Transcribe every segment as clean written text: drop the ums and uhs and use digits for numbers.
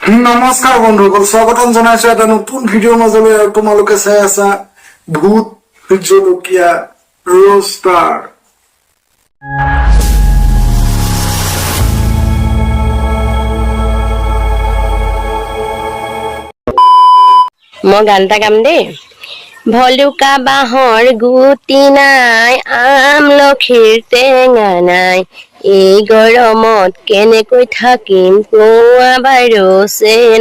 নমস্কাৰ বন্ধুসকল, স্বাগতম জনাইছো এটা নতুন ভিডিঅ'ৰ মাজলৈ। আৰু তোমালোকে চাই আছা ভূত জলকীয়া ৰোষ্টাৰ। মই গান এটা গাম দেই। ভলুকা বাঁহৰ গুটি নাই, আমলখিৰ টেঙা নাই, এই গৰমত কেনেকৈ থাকিম কোৱা বাৰু,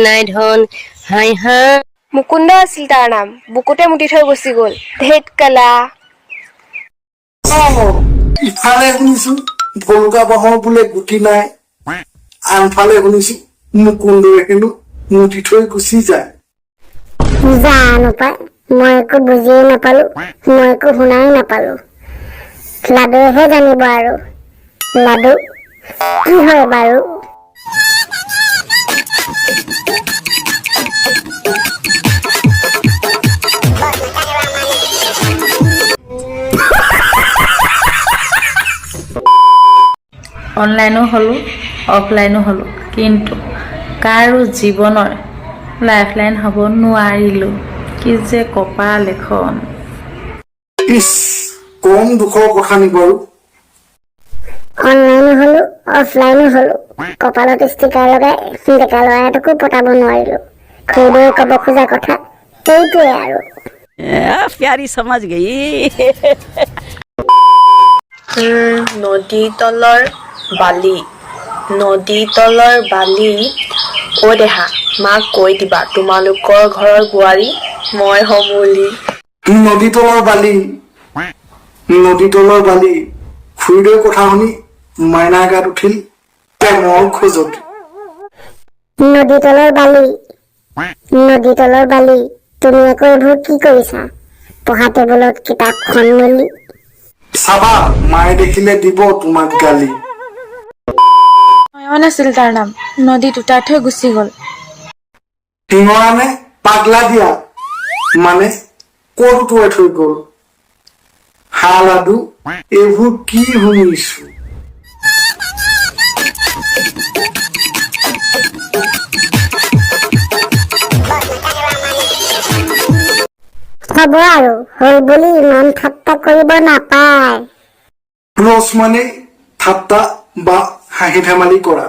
নাই ধন হাই হাই। মুকুন্দ আছিল তাৰ নাম, বুকুতে মুতি থৈ গুচি গল। ধেত কালা। ইফালে শুনিছো ভলুকা বাঁহৰ বোলে গুটি নাই, আনফালে শুনিছো মুকুন্দৰে হেনো মুতি থৈ গুচি যায়। জানো পাই, মই একো বুজিয়ে নাপালো, মই একো শুনাই নাপালো। লাডুহে জানিব আৰু লাডু কি হয় বাৰু। অনলাইনো হ'লোঁ অফলাইনো হ'লোঁ, কিন্তু কাৰো জীৱনৰ লাইফলাইন হ'ব নোৱাৰিলোঁ। কি যে কপাল এখন। ইচ, কম দুখৰ কথা নি বাৰু। অনলাইনো হলো অফলাইনো হলো, কপালত ষ্টিকাৰ লগাই ডেকা ল'ৰা এটাকো পতাব নোৱাৰিলো। খুৰীদেৱে ক'ব খোজা কথা সেইটোৱে আৰু। प्यारी समझ गई। নদী তলৰ বালি, নদী তলৰ বালি, অ দেহা মাক কৈ দিবা তোমালোকৰ ঘৰৰ বোৱাৰী মই হ'ম বুলি। নদী তলৰ বালি, নদী তলৰ বালি। খুৰীদেউৰ কথা শুনি মাইনাৰ গাত উঠিল প্ৰেমৰ খোজত। নদী তলৰ বালি, নদী তলৰ বালি, তুমি আকৌ এইবোৰ কি কৰিছা? পঢ়া টেবুলত কিতাপখন মেলি। চাবা, মায়ে দেখিলে দিব তোমাক গালি। নয়ন আছিল তাৰ নাম, নদীত উটাই থৈ গুচি গল। শিঙৰানে পাগলা দিয়া মানে ক'ত উটুৱাই থৈ গল। হা লাডু, এইবোৰ কি শুনিছো। হ'ব আৰু, হ'ল বুলি ইমান ঠাট্টা কৰিব নাপায়। ৰ'জ মানে ঠাট্টা বা হাঁহি ধেমালি কৰা।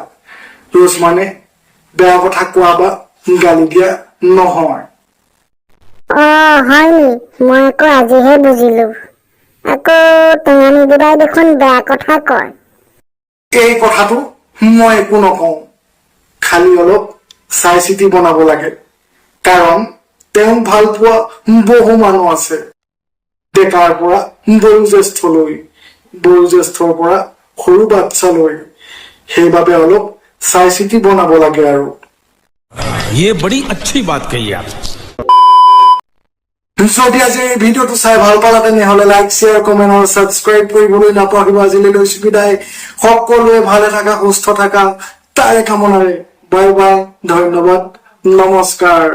ৰ'জ মানে বেয়া কথা কোৱা বা গালি দিয়া নহয়। হয় নি? মই আকৌ আজিহে বুজিলো। আকৌ টেঙা নিদিবাই দেখোন বেয়া কথা কয়। এই কথাটো মই একো নকওঁ, খালি অলপ চাই চিতি বনাব লাগে। কাৰণ তেওঁ ভাল পোৱা বহু মানুহ আছে, ডেকাৰ পৰা বয়োজ্যেষ্ঠলৈ, বয়োজ্যেষ্ঠৰ পৰা সৰু বাচ্চালৈ। সেইবাবে অলপ চাই চিতি বনাব লাগে আৰু। ये बड़ी अच्छी बात कही आप। যদি আজি এই ভিডিঅ'টো চাই ভাল পালা তেনেহলে লাইক, শ্বেয়াৰ, কমেণ্ট আৰু ছাবস্ক্ৰাইব কৰিবলৈ নাপাহৰিবা। আজিলৈ লৈছো বিদায়। সকলোৱে ভালে থাকা, সুস্থ থাকা তাৰে কামনাৰে। বাই বাই, ধন্যবাদ, নমস্কাৰ।